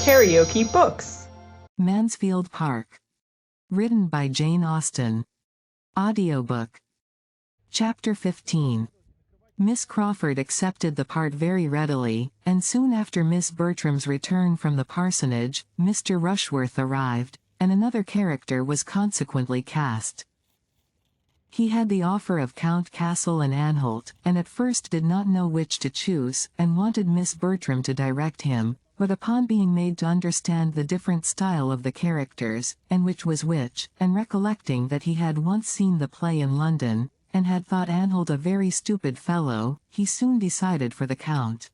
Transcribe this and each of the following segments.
KaraokeBooks. Mansfield Park. Written by Jane Austen. Audiobook. Chapter 15. Miss Crawford accepted the part very readily, and soon after Miss Bertram's return from the parsonage, Mr. Rushworth arrived, and another character was consequently cast. He had the offer of Count Castle and Anholt, and at first did not know which to choose, and wanted Miss Bertram to direct him, but upon being made to understand the different style of the characters, and which was which, and recollecting that he had once seen the play in London, and had thought Anholt a very stupid fellow, he soon decided for the Count.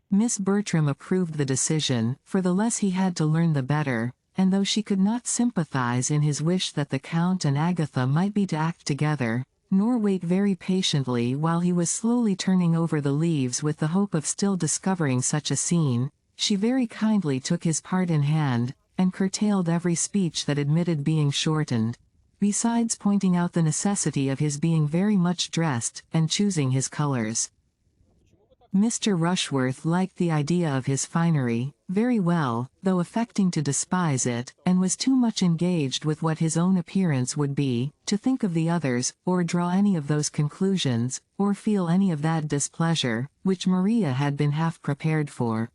Miss Bertram approved the decision, for the less he had to learn the better, and though she could not sympathize in his wish that the Count and Agatha might be to act together, nor wait very patiently while he was slowly turning over the leaves with the hope of still discovering such a scene, she very kindly took his part in hand, and curtailed every speech that admitted being shortened, besides pointing out the necessity of his being very much dressed, and choosing his colors. Mr. Rushworth liked the idea of his finery very well, though affecting to despise it, and was too much engaged with what his own appearance would be, to think of the others, or draw any of those conclusions, or feel any of that displeasure, which Maria had been half prepared for.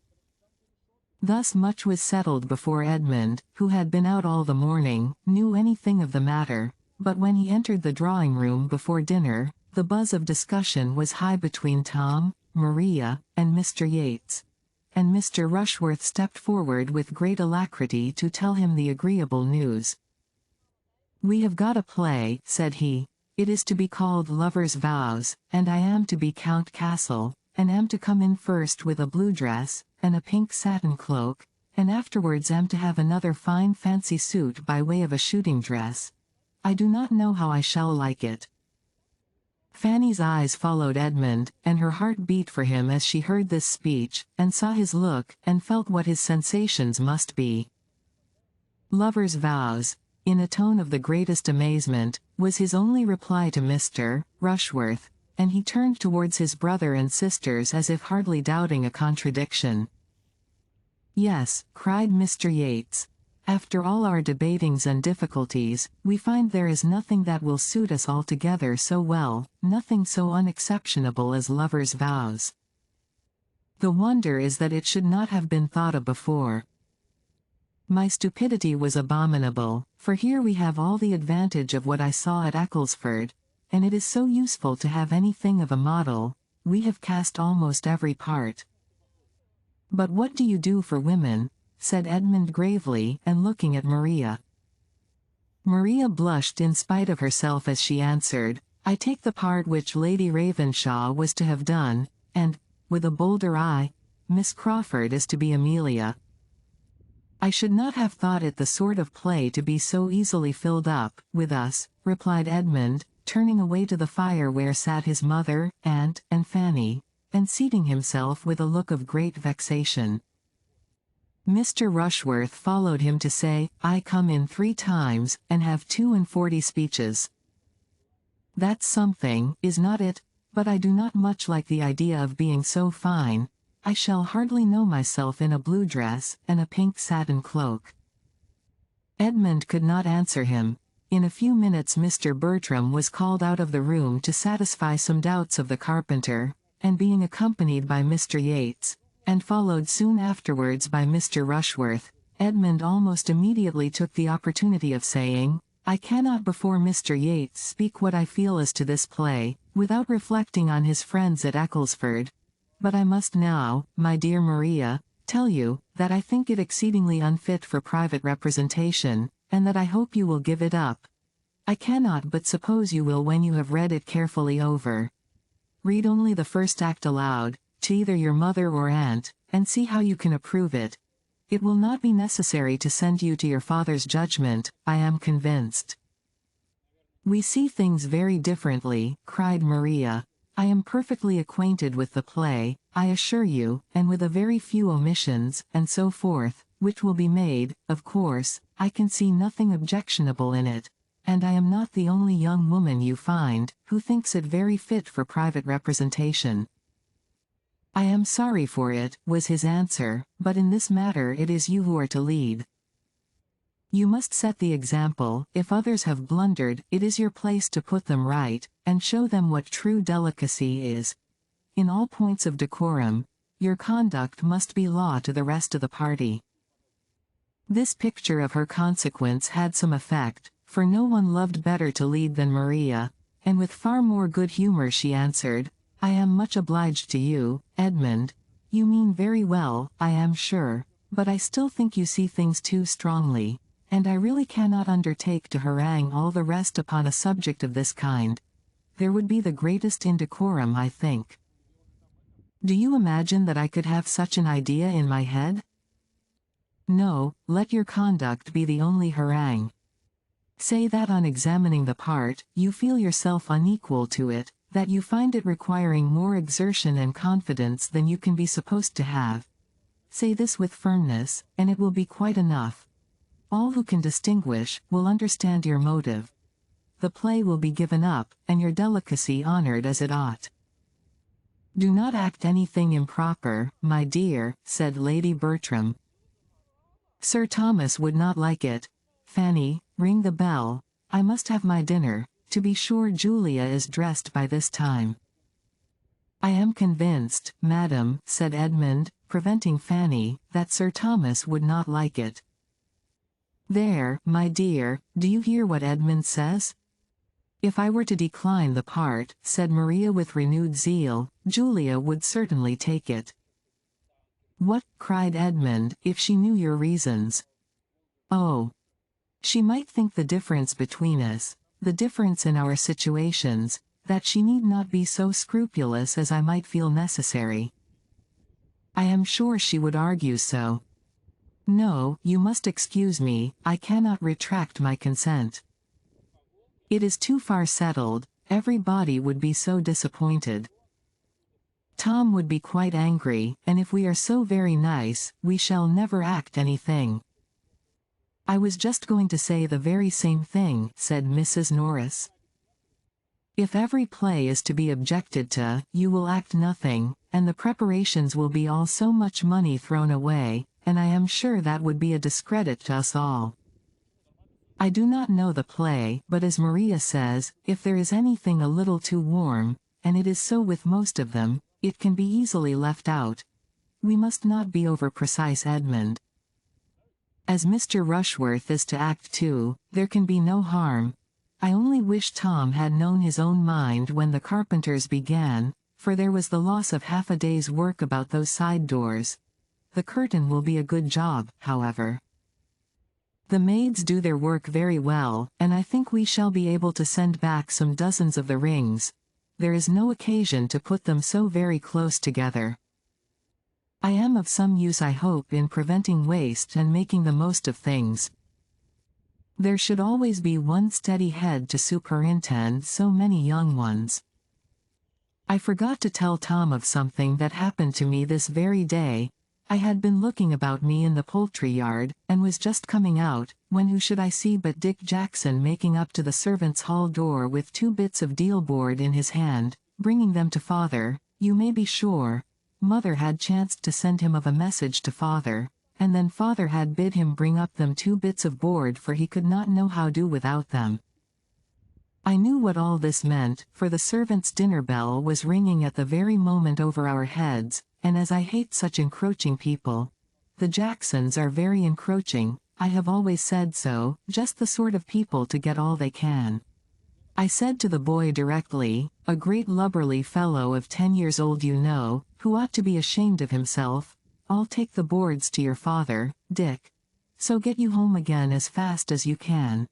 Thus much was settled before Edmund, who had been out all the morning, knew anything of the matter, but when he entered the drawing-room before dinner, the buzz of discussion was high between Tom, Maria, and Mr. Yates, and Mr. Rushworth stepped forward with great alacrity to tell him the agreeable news. "We have got a play," said he. "It is to be called Lovers' Vows, and I am to be Count Castle, and am to come in first with a blue dress, and a pink satin cloak, and afterwards am to have another fine fancy suit by way of a shooting dress. I do not know how I shall like it." Fanny's eyes followed Edmund, and her heart beat for him as she heard this speech, and saw his look, and felt what his sensations must be. "Lovers' vows," in a tone of the greatest amazement, was his only reply to Mr. Rushworth, and he turned towards his brother and sisters as if hardly doubting a contradiction. "Yes," cried Mr. Yates. "After all our debatings and difficulties, we find there is nothing that will suit us altogether so well, nothing so unexceptionable as lovers' vows. The wonder is that it should not have been thought of before. My stupidity was abominable, for here we have all the advantage of what I saw at Ecclesford, and it is so useful to have anything of a model. We have cast almost every part." "But what do you do for women?" said Edmund gravely, and looking at Maria. Maria blushed in spite of herself as she answered, "I take the part which Lady Ravenshaw was to have done, and, with a bolder eye, Miss Crawford is to be Amelia." "I should not have thought it the sort of play to be so easily filled up with us," replied Edmund, turning away to the fire where sat his mother, aunt, and Fanny, and seating himself with a look of great vexation. Mr. Rushworth followed him to say, "I come in 3 times, and have 42 speeches. That's something, is not it? But I do not much like the idea of being so fine. I shall hardly know myself in a blue dress, and a pink satin cloak." Edmund could not answer him. In a few minutes Mr. Bertram was called out of the room to satisfy some doubts of the carpenter, and being accompanied by Mr. Yates, and followed soon afterwards by Mr. Rushworth, Edmund almost immediately took the opportunity of saying, "I cannot before Mr. Yates speak what I feel as to this play, without reflecting on his friends at Ecclesford. But I must now, my dear Maria, tell you, that I think it exceedingly unfit for private representation, and that I hope you will give it up. I cannot but suppose you will when you have read it carefully over. Read only the first act aloud, to either your mother or aunt, and see how you can approve it. It will not be necessary to send you to your father's judgment, I am convinced." "We see things very differently," cried Maria. "I am perfectly acquainted with the play, I assure you, and with a very few omissions, and so forth, which will be made, of course, I can see nothing objectionable in it, and I am not the only young woman you find, who thinks it very fit for private representation. "I am sorry for it," was his answer, "but in this matter it is you who are to lead. You must set the example. If others have blundered, it is your place to put them right, and show them what true delicacy is. In all points of decorum, your conduct must be law to the rest of the party." This picture of her consequence had some effect, for no one loved better to lead than Maria, and with far more good humor she answered, "I am much obliged to you, Edmund. You mean very well, I am sure, but I still think you see things too strongly, and I really cannot undertake to harangue all the rest upon a subject of this kind. There would be the greatest indecorum, I think. Do you imagine that I could have such an idea in my head? No, let your conduct be the only harangue. Say that on examining the part, you feel yourself unequal to it, that you find it requiring more exertion and confidence than you can be supposed to have. Say this with firmness, and it will be quite enough. All who can distinguish will understand your motive. The play will be given up, and your delicacy honored as it ought. Do not act anything improper, my dear," said Lady Bertram. "Sir Thomas would not like it. Fanny, ring the bell. I must have my dinner. To be sure Julia is dressed by this time." "I am convinced, madam," said Edmund, preventing Fanny, "that Sir Thomas would not like it." "There, my dear, do you hear what Edmund says? If I were to decline the part," said Maria with renewed zeal, "Julia would certainly take it." "What," cried Edmund, "if she knew your reasons?" "Oh, she might think the difference between us, the difference in our situations, that she need not be so scrupulous as I might feel necessary. I am sure she would argue so. No, you must excuse me, I cannot retract my consent. It is too far settled, everybody would be so disappointed. Tom would be quite angry, and if we are so very nice, we shall never act anything." "I was just going to say the very same thing," said Mrs. Norris. "If every play is to be objected to, you will act nothing, and the preparations will be all so much money thrown away, and I am sure that would be a discredit to us all. I do not know the play, but as Maria says, if there is anything a little too warm, and it is so with most of them, it can be easily left out. We must not be over-precise, Edmund. As Mr. Rushworth is to act too, there can be no harm. I only wish Tom had known his own mind when the carpenters began, for there was the loss of half a day's work about those side doors. The curtain will be a good job, however. The maids do their work very well, and I think we shall be able to send back some dozens of the rings. There is no occasion to put them so very close together. I am of some use, I hope, in preventing waste and making the most of things. There should always be one steady head to superintend so many young ones. I forgot to tell Tom of something that happened to me this very day. I had been looking about me in the poultry yard, and was just coming out, when who should I see but Dick Jackson making up to the servants' hall door with 2 bits of deal board in his hand, bringing them to father. You may be sure, mother had chanced to send him of a message to father, and then father had bid him bring up them 2 bits of board, for he could not know how do without them. I knew what all this meant, for the servants' dinner bell was ringing at the very moment over our heads, and as I hate such encroaching people, the Jacksons are very encroaching, I have always said so, just the sort of people to get all they can. I said to the boy directly, a great lubberly fellow of 10 years old, you know, who ought to be ashamed of himself, I'll take the boards to your father, Dick. So get you home again as fast as you can.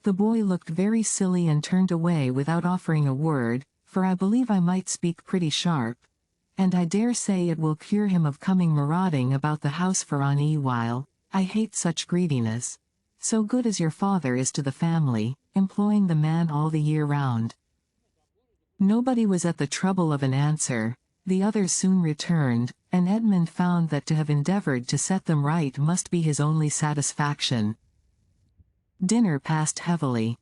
The boy looked very silly and turned away without offering a word, for I believe I might speak pretty sharp, and I dare say it will cure him of coming marauding about the house for an while. I hate such greediness. So good as your father is to the family, employing the man all the year round. Nobody was at the trouble of an answer. The others soon returned, and Edmund found that to have endeavored to set them right must be his only satisfaction. Dinner passed heavily.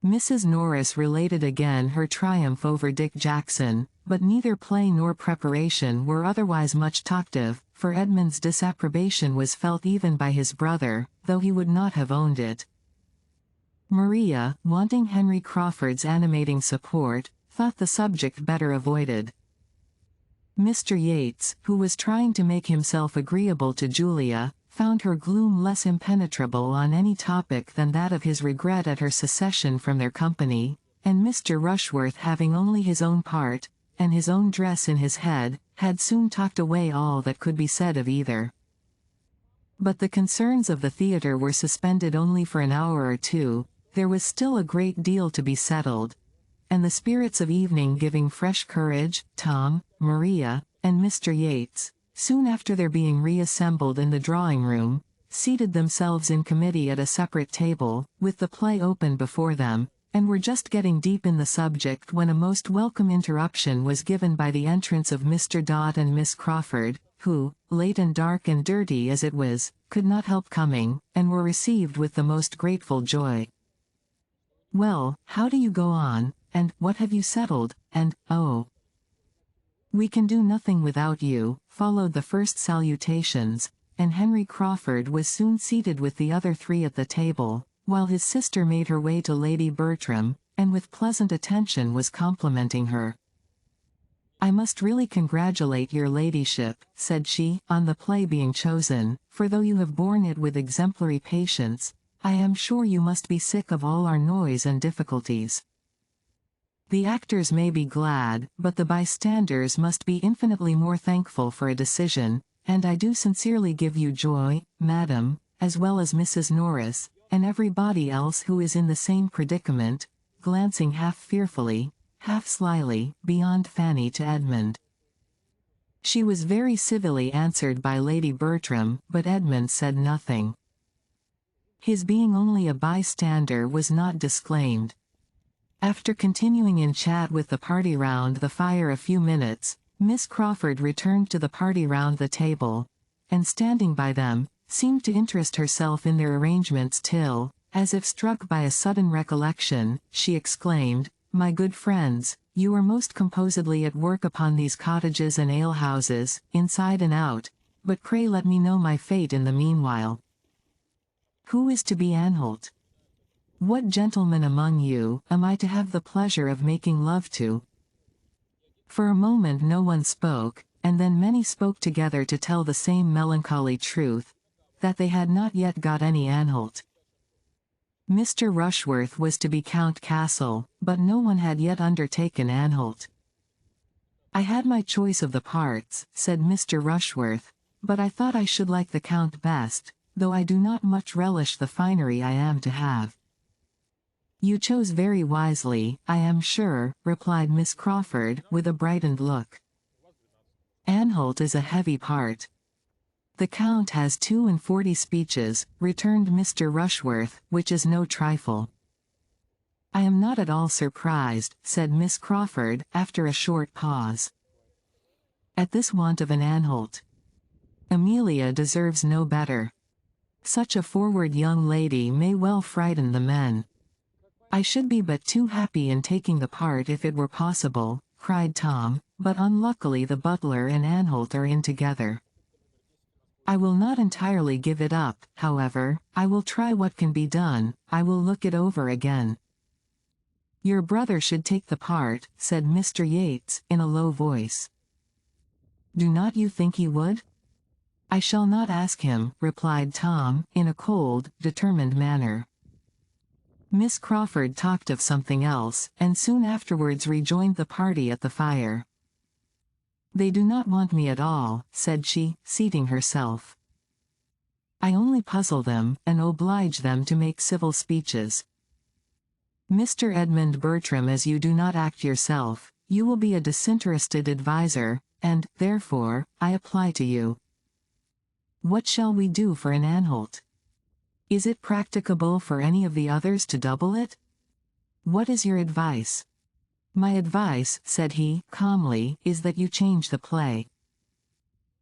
Mrs. Norris related again her triumph over Dick Jackson, but neither play nor preparation were otherwise much talked of, for Edmund's disapprobation was felt even by his brother, though he would not have owned it. Maria, wanting Henry Crawford's animating support, thought the subject better avoided. Mr. Yates, who was trying to make himself agreeable to Julia, found her gloom less impenetrable on any topic than that of his regret at her secession from their company, and Mr. Rushworth, having only his own part, and his own dress in his head, had soon talked away all that could be said of either. But the concerns of the theatre were suspended only for an hour or two. There was still a great deal to be settled, and the spirits of evening giving fresh courage, Tom, Maria, and Mr. Yates, soon after their being reassembled in the drawing-room, seated themselves in committee at a separate table, with the play open before them, and were just getting deep in the subject when a most welcome interruption was given by the entrance of Mr. Dot and Miss Crawford, who, late and dark and dirty as it was, could not help coming, and were received with the most grateful joy. "Well, how do you go on, and what have you settled, and, oh, we can do nothing without you," followed the first salutations, and Henry Crawford was soon seated with the other three at the table, while his sister made her way to Lady Bertram, and with pleasant attention was complimenting her. "I must really congratulate your ladyship," said she, "on the play being chosen, for though you have borne it with exemplary patience, I am sure you must be sick of all our noise and difficulties. The actors may be glad, but the bystanders must be infinitely more thankful for a decision, and I do sincerely give you joy, madam, as well as Mrs. Norris, and everybody else who is in the same predicament," glancing half fearfully, half slyly, beyond Fanny to Edmund. She was very civilly answered by Lady Bertram, but Edmund said nothing. His being only a bystander was not disclaimed. After continuing in chat with the party round the fire a few minutes, Miss Crawford returned to the party round the table, and standing by them, seemed to interest herself in their arrangements till, as if struck by a sudden recollection, she exclaimed, "My good friends, you are most composedly at work upon these cottages and alehouses, inside and out, but pray let me know my fate in the meanwhile. Who is to be Anholt? What gentleman among you am I to have the pleasure of making love to?" For a moment no one spoke, and then many spoke together to tell the same melancholy truth, that they had not yet got any Anholt. Mr. Rushworth was to be Count Castle, but no one had yet undertaken Anholt. "I had my choice of the parts," said Mr. Rushworth, "but I thought I should like the Count best, though I do not much relish the finery I am to have." "You chose very wisely, I am sure," replied Miss Crawford, with a brightened look. "Anholt is a heavy part." "The Count has 42 speeches," returned Mr. Rushworth, "which is no trifle." "I am not at all surprised," said Miss Crawford, after a short pause, "at this want of an Anholt. Amelia deserves no better. Such a forward young lady may well frighten the men." "I should be but too happy in taking the part if it were possible," cried Tom, "but unluckily the butler and Anholt are in together. I will not entirely give it up, however. I will try what can be done. I will look it over again." "Your brother should take the part," said Mr. Yates, in a low voice. "Do not you think he would?" "I shall not ask him," replied Tom, in a cold, determined manner. Miss Crawford talked of something else, and soon afterwards rejoined the party at the fire. "They do not want me at all," said she, seating herself. "I only puzzle them, and oblige them to make civil speeches. Mr. Edmund Bertram, as you do not act yourself, you will be a disinterested adviser, and, therefore, I apply to you. What shall we do for an Anholt? Is it practicable for any of the others to double it? What is your advice?" "My advice," said he, calmly, "is that you change the play."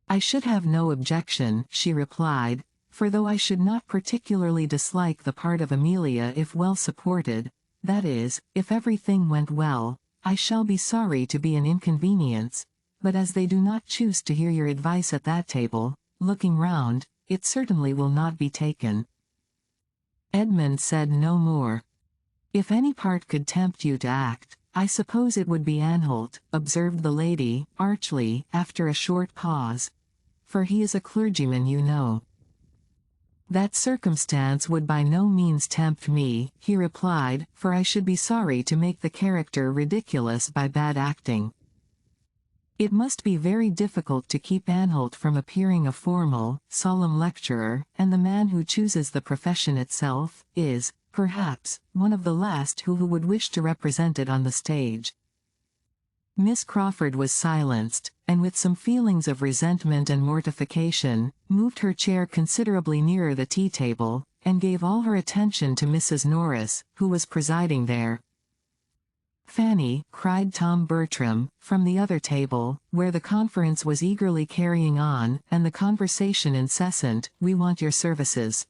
"I should have no objection," she replied, "for though I should not particularly dislike the part of Amelia if well supported, that is, if everything went well, I shall be sorry to be an inconvenience, but as they do not choose to hear your advice at that table, looking round, it certainly will not be taken." Edmund said no more. "If any part could tempt you to act, I suppose it would be Anholt," observed the lady, archly, after a short pause. "For he is a clergyman, you know." "That circumstance would by no means tempt me," he replied, "for I should be sorry to make the character ridiculous by bad acting. It must be very difficult to keep Anholt from appearing a formal, solemn lecturer, and the man who chooses the profession itself, is, perhaps, one of the last who would wish to represent it on the stage." Miss Crawford was silenced, and with some feelings of resentment and mortification, moved her chair considerably nearer the tea-table, and gave all her attention to Mrs. Norris, who was presiding there. "Fanny," cried Tom Bertram, from the other table, where the conference was eagerly carrying on, and the conversation incessant, "we want your services."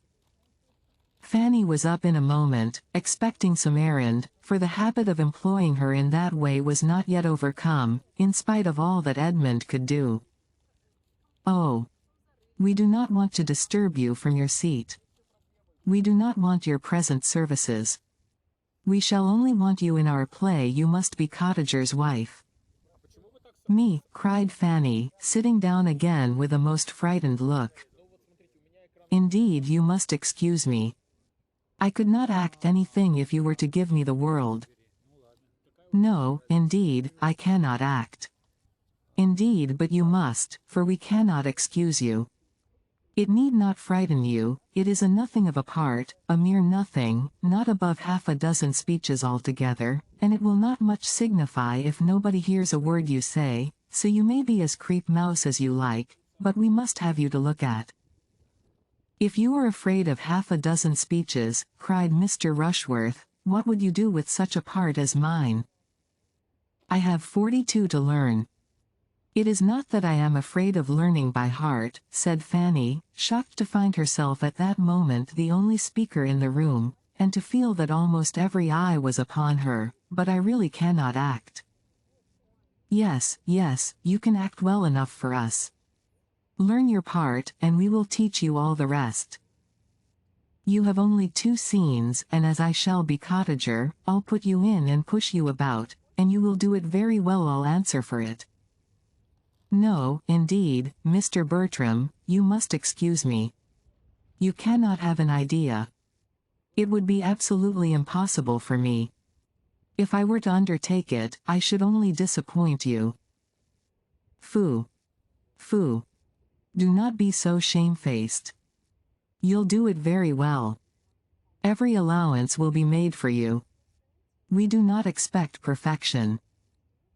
Fanny was up in a moment, expecting some errand, for the habit of employing her in that way was not yet overcome, in spite of all that Edmund could do. "Oh! We do not want to disturb you from your seat. We do not want your present services. We shall only want you in our play. You must be Cottager's wife." "Me," cried Fanny, sitting down again with a most frightened look. "Indeed you must excuse me. I could not act anything if you were to give me the world. No, indeed, I cannot act. Indeed, but you must, for we cannot excuse you. It need not frighten you, it is a nothing of a part, a mere nothing, not above half a dozen speeches altogether, and it will not much signify if nobody hears a word you say, so you may be as creep-mouse as you like, but we must have you to look at." "If you are afraid of half a dozen speeches," cried Mr. Rushworth, "what would you do with such a part as mine?" "I have 42 to learn." "It is not that I am afraid of learning by heart," said Fanny, shocked to find herself at that moment the only speaker in the room, and to feel that almost every eye was upon her, "but I really cannot act." "Yes, yes, you can act well enough for us. Learn your part, and we will teach you all the rest. You have only 2 scenes, and as I shall be Cottager, I'll put you in and push you about, and you will do it very well, I'll answer for it." "No, indeed, Mr. Bertram, you must excuse me. You cannot have an idea. It would be absolutely impossible for me. If I were to undertake it, I should only disappoint you." "Phoo! Phoo! Do not be so shamefaced. You'll do it very well. Every allowance will be made for you. We do not expect perfection.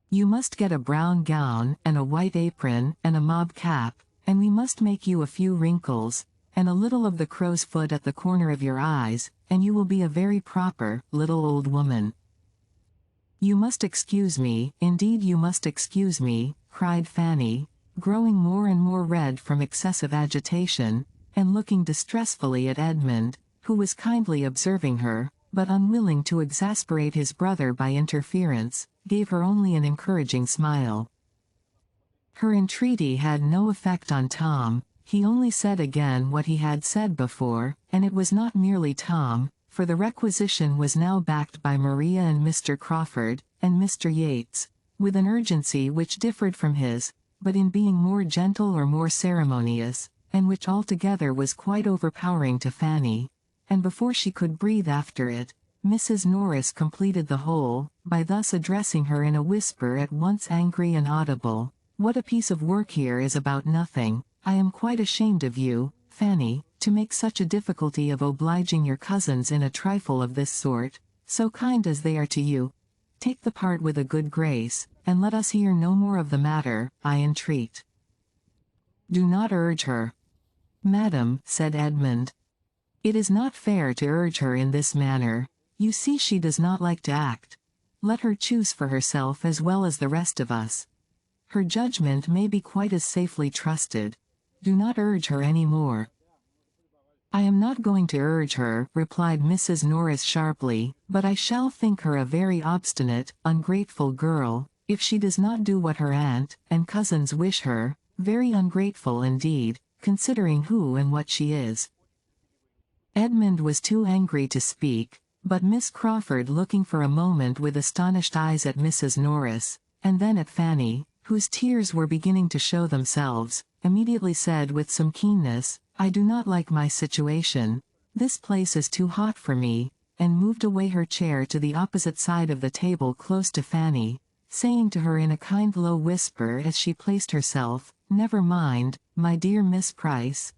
You must get a brown gown, and a white apron, and a mob cap, and we must make you a few wrinkles, and a little of the crow's foot at the corner of your eyes, and you will be a very proper, little old woman." "You must excuse me, indeed you must excuse me," cried Fanny, growing more and more red from excessive agitation, and looking distressfully at Edmund, who was kindly observing her, but unwilling to exasperate his brother by interference, gave her only an encouraging smile. Her entreaty had no effect on Tom. He only said again what he had said before, and it was not merely Tom, for the requisition was now backed by Maria and Mr. Crawford, and Mr. Yates, with an urgency which differed from his, but in being more gentle or more ceremonious, and which altogether was quite overpowering to Fanny, and before she could breathe after it, Mrs. Norris completed the whole, by thus addressing her in a whisper at once angry and audible: "What a piece of work here is about nothing. I am quite ashamed of you, Fanny, to make such a difficulty of obliging your cousins in a trifle of this sort, so kind as they are to you. Take the part with a good grace, and let us hear no more of the matter, I entreat." "Do not urge her." "Madam," said Edmund, "it is not fair to urge her in this manner. You see she does not like to act. Let her choose for herself as well as the rest of us. Her judgment may be quite as safely trusted. Do not urge her any more." "I am not going to urge her," replied Mrs. Norris sharply, "but I shall think her a very obstinate, ungrateful girl, if she does not do what her aunt and cousins wish her, very ungrateful indeed, considering who and what she is." Edmund was too angry to speak, but Miss Crawford, looking for a moment with astonished eyes at Mrs. Norris, and then at Fanny, whose tears were beginning to show themselves, immediately said with some keenness, "I do not like my situation, this place is too hot for me," and moved away her chair to the opposite side of the table close to Fanny, saying to her in a kind low whisper as she placed herself, "Never mind, my dear Miss Price.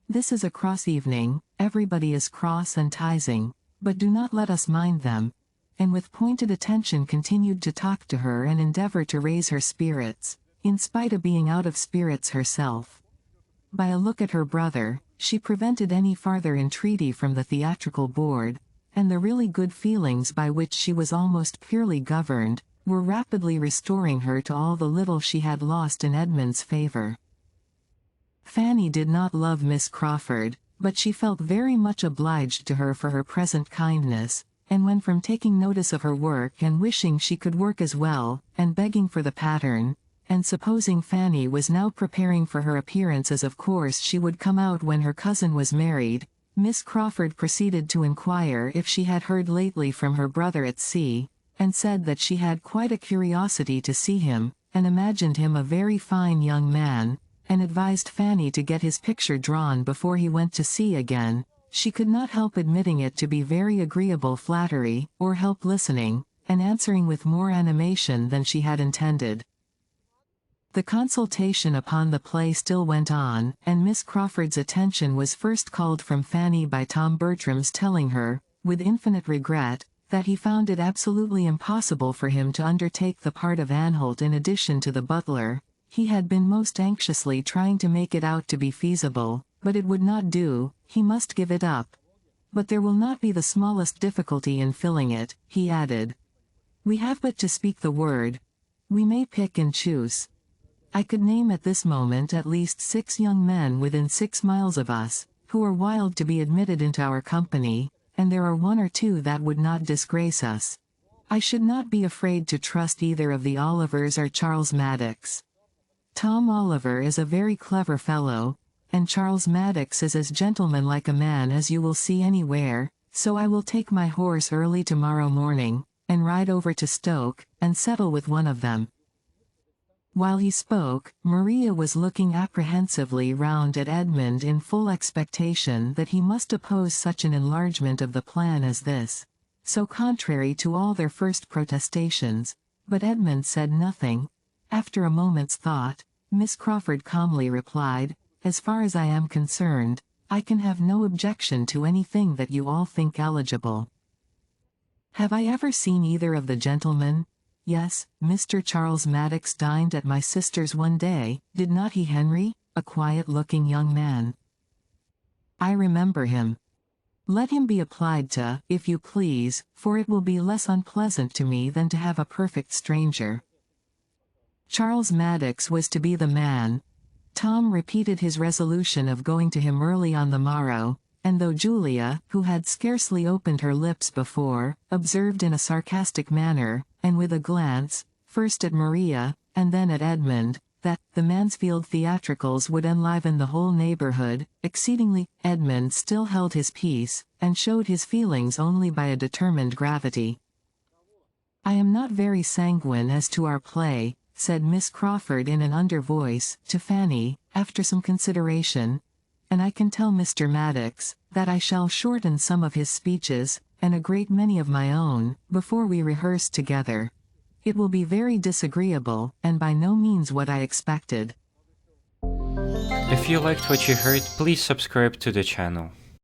This is a cross evening, everybody is cross and teasing, but do not let us mind them," and with pointed attention continued to talk to her and endeavor to raise her spirits, in spite of being out of spirits herself. By a look at her brother, she prevented any farther entreaty from the theatrical board, and the really good feelings by which she was almost purely governed, were rapidly restoring her to all the little she had lost in Edmund's favor. Fanny did not love Miss Crawford, but she felt very much obliged to her for her present kindness, and when from taking notice of her work and wishing she could work as well, and begging for the pattern, and supposing Fanny was now preparing for her appearance as of course she would come out when her cousin was married, Miss Crawford proceeded to inquire if she had heard lately from her brother at sea, and said that she had quite a curiosity to see him, and imagined him a very fine young man, and advised Fanny to get his picture drawn before he went to sea again. She could not help admitting it to be very agreeable flattery, or help listening, and answering with more animation than she had intended. The consultation upon the play still went on, and Miss Crawford's attention was first called from Fanny by Tom Bertram's telling her, with infinite regret, that he found it absolutely impossible for him to undertake the part of Anholt in addition to the butler. He had been most anxiously trying to make it out to be feasible, but it would not do, he must give it up. "But there will not be the smallest difficulty in filling it," he added. "We have but to speak the word. We may pick and choose. I could name at this moment at least 6 young men within 6 miles of us, who are wild to be admitted into our company, and there are 1 or 2 that would not disgrace us. I should not be afraid to trust either of the Olivers or Charles Maddox. Tom Oliver is a very clever fellow, and Charles Maddox is as gentlemanlike a man as you will see anywhere, so I will take my horse early tomorrow morning, and ride over to Stoke, and settle with one of them." While he spoke, Maria was looking apprehensively round at Edmund in full expectation that he must oppose such an enlargement of the plan as this, so contrary to all their first protestations, but Edmund said nothing. After a moment's thought, Miss Crawford calmly replied, "As far as I am concerned, I can have no objection to anything that you all think eligible. Have I ever seen either of the gentlemen? Yes, Mr. Charles Maddox dined at my sister's one day, did not he, Henry? A quiet-looking young man. I remember him. Let him be applied to, if you please, for it will be less unpleasant to me than to have a perfect stranger." Charles Maddox was to be the man. Tom repeated his resolution of going to him early on the morrow, and though Julia, who had scarcely opened her lips before, observed in a sarcastic manner, and with a glance, first at Maria, and then at Edmund, that the Mansfield theatricals would enliven the whole neighborhood, exceedingly, Edmund still held his peace, and showed his feelings only by a determined gravity. "I am not very sanguine as to our play," said Miss Crawford in an under voice, to Fanny, after some consideration, "and I can tell Mr. Maddox, that I shall shorten some of his speeches, and a great many of my own, before we rehearse together. It will be very disagreeable, and by no means what I expected." If you liked what you heard, please subscribe to the channel.